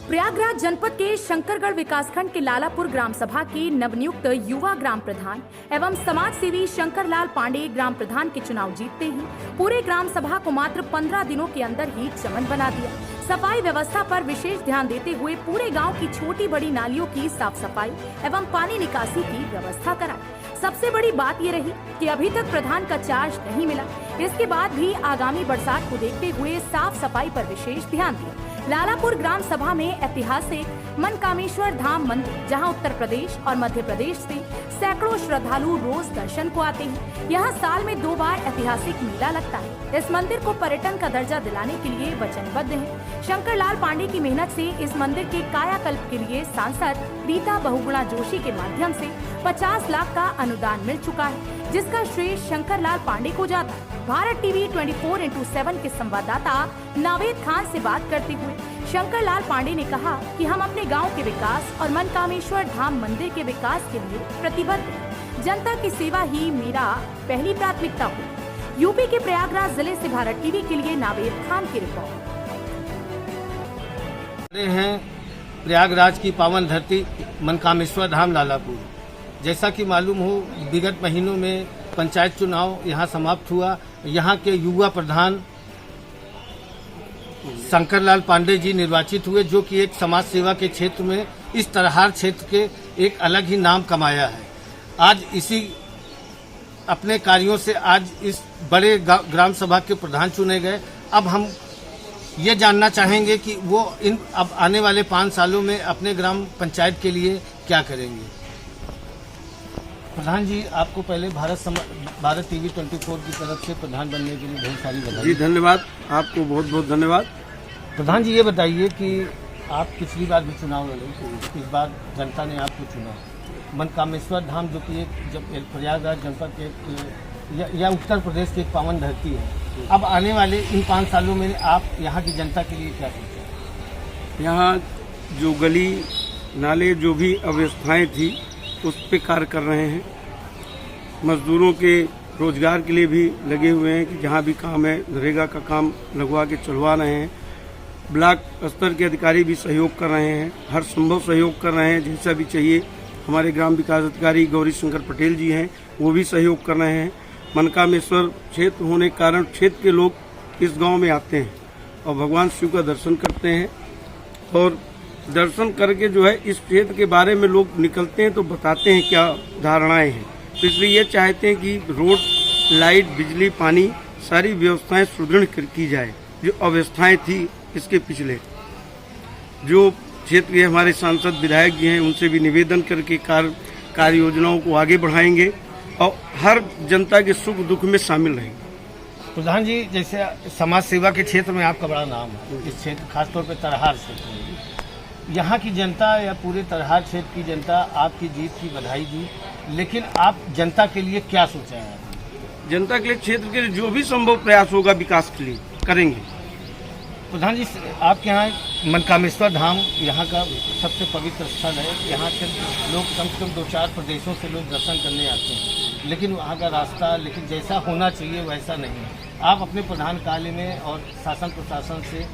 प्रयागराज जनपद के शंकरगढ़ विकासखंड के लालापुर ग्राम सभा के नवनियुक्त युवा ग्राम प्रधान एवं समाज सेवी शंकरलाल पांडे ग्राम प्रधान के चुनाव जीतते ही पूरे ग्राम सभा को मात्र 15 दिनों के अंदर ही चमन बना दिया। सफाई व्यवस्था पर विशेष ध्यान देते हुए पूरे गांव की छोटी बड़ी नालियों की साफ सफाई एवं पानी निकासी की व्यवस्था कराई। सबसे बड़ी बात ये रही कि अभी तक प्रधान का चार्ज नहीं मिला। इसके बाद भी आगामी बरसात को देखते हुए साफ सफाई पर विशेष ध्यान दिया। लालापुर ग्राम सभा में ऐतिहासिक मनकामेश्वर धाम मंदिर, जहां उत्तर प्रदेश और मध्य प्रदेश से सैकड़ों श्रद्धालु रोज दर्शन को आते हैं। यहां साल में 2 बार ऐतिहासिक मेला लगता है। इस मंदिर को पर्यटन का दर्जा दिलाने के लिए वचनबद्ध है। शंकरलाल पांडे की मेहनत से इस मंदिर के कायाकल्प के लिए सांसद रीता बहुगुणा जोशी के माध्यम से 50 लाख का अनुदान मिल चुका है, जिसका श्रेय शंकरलाल पांडे को जाता है। भारत टीवी 24x7 के संवाददाता नावेद खान से बात करते हुए शंकरलाल पांडे ने कहा कि हम अपने गांव के विकास और मनकामेश्वर धाम मंदिर के विकास के लिए प्रतिबद्ध हैं। जनता की सेवा ही मेरा पहली प्राथमिकता हो। यूपी के प्रयागराज जिले से भारत टीवी के लिए नावेद खान की रिपोर्ट। हैं प्रयागराज की पावन धरती मनकामेश्वर धाम लालापुर। जैसा कि मालूम हो, विगत महीनों में पंचायत चुनाव यहाँ समाप्त हुआ। यहाँ के युवा प्रधान शंकरलाल पांडे जी निर्वाचित हुए, जो कि एक समाज सेवा के क्षेत्र में इस तरहार क्षेत्र के एक अलग ही नाम कमाया है। आज इसी अपने कार्यों से आज इस बड़े ग्राम सभा के प्रधान चुने गए। अब हम ये जानना चाहेंगे कि वो अब आने वाले 5 सालों में अपने ग्राम पंचायत के लिए क्या करेंगे। प्रधान जी, आपको पहले भारत टीवी 24 की तरफ से प्रधान बनने के लिए ढेर सारी बधाई। जी धन्यवाद, आपको बहुत बहुत धन्यवाद। प्रधान जी, ये बताइए कि आप पिछली बार भी चुनाव लड़े थे, इस बार जनता ने आपको चुना। मनकामेश्वर धाम जो कि एक जब प्रयागराज जनपद के या उत्तर प्रदेश की एक पावन धरती है, अब आने वाले इन 5 सालों में आप यहाँ की जनता के लिए क्या सोचते हैं? यहाँ जो गली नाले जो भी अव्यवस्थाएं थी उस पे कार्य कर रहे हैं। मजदूरों के रोजगार के लिए भी लगे हुए हैं कि जहाँ भी काम है नरेगा का काम लगवा के चलवा रहे हैं। ब्लॉक स्तर के अधिकारी भी सहयोग कर रहे हैं, हर संभव सहयोग कर रहे हैं जैसा भी चाहिए। हमारे ग्राम विकास अधिकारी गौरी शंकर पटेल जी हैं, वो भी सहयोग कर रहे हैं। मनकामेश्वर क्षेत्र होने के कारण क्षेत्र के लोग इस गांव में आते हैं और भगवान शिव का दर्शन करते हैं, और दर्शन करके जो है इस क्षेत्र के बारे में लोग निकलते हैं तो बताते हैं क्या धारणाएं हैं। तो इसलिए ये चाहते हैं कि रोड, लाइट, बिजली, पानी सारी व्यवस्थाएं सुदृढ़ की जाए। जो अव्यवस्थाएं थी इसके पिछले जो क्षेत्र के हमारे सांसद विधायक जी हैं, उनसे भी निवेदन करके कार्य योजनाओं को आगे बढ़ाएंगे और हर जनता के सुख दुख में शामिल रहेंगे। प्रधान जी, जैसे समाज सेवा के क्षेत्र में आपका बड़ा नाम है, इस क्षेत्र खासतौर पर तरहार क्षेत्र में यहाँ की जनता या पूरे तरहार क्षेत्र की जनता आपकी जीत की बधाई दी, लेकिन आप जनता के लिए क्या सोचा है? जनता के लिए, क्षेत्र के लिए जो भी संभव प्रयास होगा विकास के लिए करेंगे। प्रधान जी, आपके यहाँ मनकामेश्वर धाम यहाँ का सबसे पवित्र स्थल है। यहाँ से लोग कम से कम 2-4 प्रदेशों से लोग दर्शन करने आते हैं, लेकिन वहाँ का रास्ता जैसा होना चाहिए वैसा नहीं है। आप अपने प्रधान काल में और शासन प्रशासन से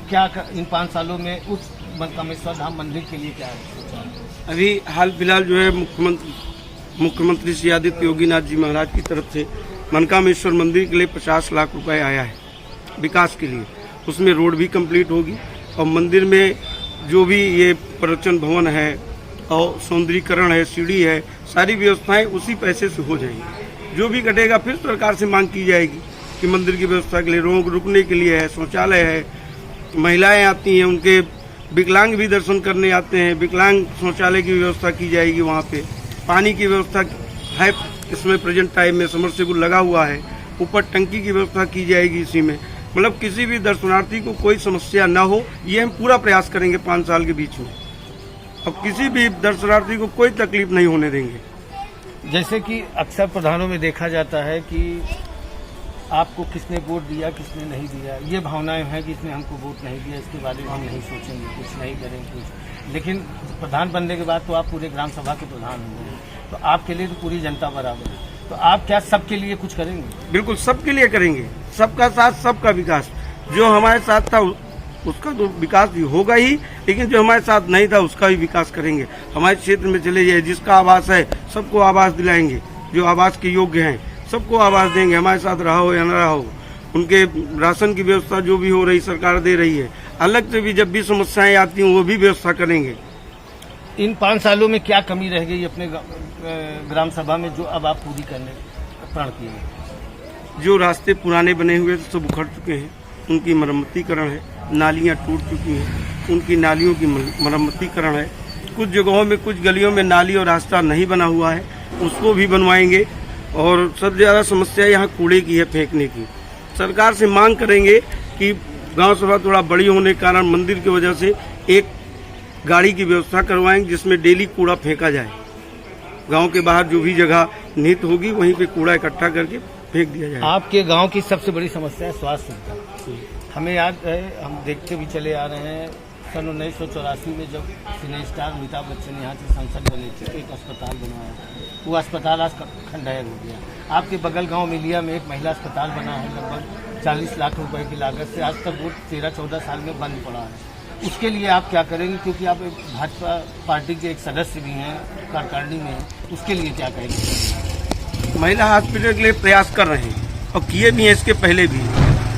क्या इन 5 सालों में उस मनकामेश्वर धाम मंदिर के लिए क्या सोचा? अभी हाल फिलहाल जो है मुख्यमंत्री श्री आदित्य योगीनाथ जी महाराज की तरफ से मनकामेश्वर मंदिर के लिए 50 लाख रुपए आया है विकास के लिए। उसमें रोड भी कंप्लीट होगी और मंदिर में जो भी ये पर्यटन भवन है और सौंदर्यीकरण है, सीढ़ी है, सारी व्यवस्थाएं उसी पैसे से हो जाएंगी। जो भी घटेगा फिर सरकार से मांग की जाएगी कि मंदिर की व्यवस्था के लिए रुकने के लिए है, शौचालय है, महिलाएं आती हैं, उनके विकलांग भी दर्शन करने आते हैं, विकलांग शौचालय की व्यवस्था की जाएगी। वहाँ पे पानी की व्यवस्था है, इसमें प्रेजेंट टाइम में समरसेबुल लगा हुआ है, ऊपर टंकी की व्यवस्था की जाएगी। इसी में मतलब किसी भी दर्शनार्थी को कोई समस्या न हो, ये हम पूरा प्रयास करेंगे 5 साल के बीच में। अब किसी भी दर्शनार्थी को कोई तकलीफ नहीं होने देंगे। जैसे कि अक्सर प्रधानों में देखा जाता है कि आपको किसने वोट दिया, किसने नहीं दिया, ये भावनाएं हैं कि इसने हमको वोट नहीं दिया, इसके बारे में हम नहीं सोचेंगे, कुछ नहीं करेंगे कुछ। लेकिन प्रधान बनने के बाद तो आप पूरे ग्राम सभा के प्रधान होंगे, तो आपके लिए तो पूरी जनता बराबर है। तो आप क्या सबके लिए कुछ करेंगे? बिल्कुल सबके लिए करेंगे, सबका साथ सबका विकास। जो हमारे साथ था उसका तो विकास भी होगा ही, लेकिन जो हमारे साथ नहीं था उसका भी विकास करेंगे। हमारे क्षेत्र में चले जाए, जिसका आवास है सबको आवास दिलाएंगे, जो आवास के योग्य हैं सबको आवास देंगे, हमारे साथ रहा हो या न रहा हो। उनके राशन की व्यवस्था जो भी हो रही सरकार दे रही है, अलग से भी जब भी समस्याएं आती हैं वो भी व्यवस्था करेंगे। इन 5 सालों में क्या कमी रह गई अपने ग्राम सभा में जो अब आप पूरी करने प्रण किए? जो रास्ते पुराने बने हुए थे सब उखड़ चुके हैं, उनकी मरम्मतीकरण है। नालियां टूट चुकी हैं, उनकी नालियों की मरम्मतीकरण है। कुछ जगहों में, कुछ गलियों में नाली और रास्ता नहीं बना हुआ है, उसको भी बनवाएंगे। और सबसे ज़्यादा समस्या यहाँ कूड़े की है, फेंकने की। सरकार से मांग करेंगे कि गांव सभा थोड़ा बड़ी होने के कारण मंदिर की वजह से एक गाड़ी की व्यवस्था करवाएंगे जिसमें डेली कूड़ा फेंका जाए। गांव के बाहर जो भी जगह निहित होगी वहीं पे कूड़ा इकट्ठा करके फेंक दिया जाए। आपके गांव की सबसे बड़ी समस्या है स्वास्थ्य सुविधा। हमें याद है, हम देखते भी चले आ रहे हैं, सन 1984 में जब सिने स्टार अमिताभ बच्चन यहाँ से सांसद बने थे तो एक अस्पताल बनवाया था। वो अस्पताल आज खंडहर हो गया। आपके बगल गांव मिलिया में एक महिला अस्पताल बना है, लगभग 40 लाख रुपए की लागत से, आज तक वो 13-14 साल में बंद पड़ा है। उसके लिए आप क्या करेंगे, क्योंकि आप एक भाजपा पार्टी के एक सदस्य भी हैं, कार्यकारिणी में, उसके लिए क्या करेंगे? महिला हॉस्पिटल के लिए प्रयास कर रहे हैं और किए भी हैं इसके पहले भी।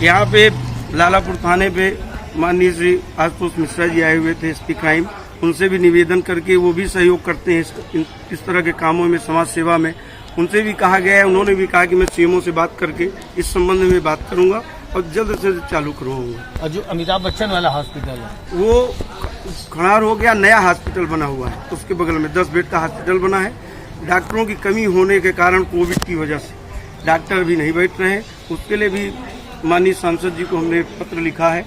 यहाँ पे लालापुर थाने पे माननीय श्री आशुतोष मिश्रा जी आए हुए थे, एसपी क्राइम, उनसे भी निवेदन करके वो भी सहयोग करते हैं इस तरह के कामों में, समाज सेवा में। उनसे भी कहा गया है, उन्होंने भी कहा कि मैं सीएमओ से बात करके इस संबंध में बात करूंगा और जल्द से जल्द चालू करवाऊंगा। और जो अमिताभ बच्चन वाला हॉस्पिटल है वो खंडार हो गया, नया हॉस्पिटल बना हुआ है, उसके बगल में 10 बेड का हॉस्पिटल बना है। डॉक्टरों की कमी होने के कारण कोविड की वजह से डॉक्टर भी नहीं बैठ रहे हैं, उसके लिए भी माननीय सांसद जी को हमने पत्र लिखा है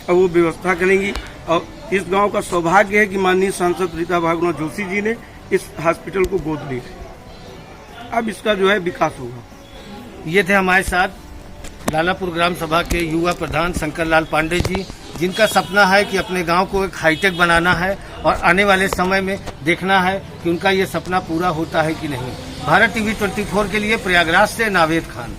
और वो व्यवस्था करेंगी। और इस गांव का सौभाग्य है कि माननीय सांसद रीता भागवत जोशी जी ने इस हॉस्पिटल को गोद ली है। अब इसका जो है विकास होगा। ये थे हमारे साथ लालापुर ग्राम सभा के युवा प्रधान शंकर लाल पांडे जी, जिनका सपना है कि अपने गांव को एक हाईटेक बनाना है और आने वाले समय में देखना है कि उनका ये सपना पूरा होता है कि नहीं। भारत टीवी 24 के लिए प्रयागराज से नावेद खान।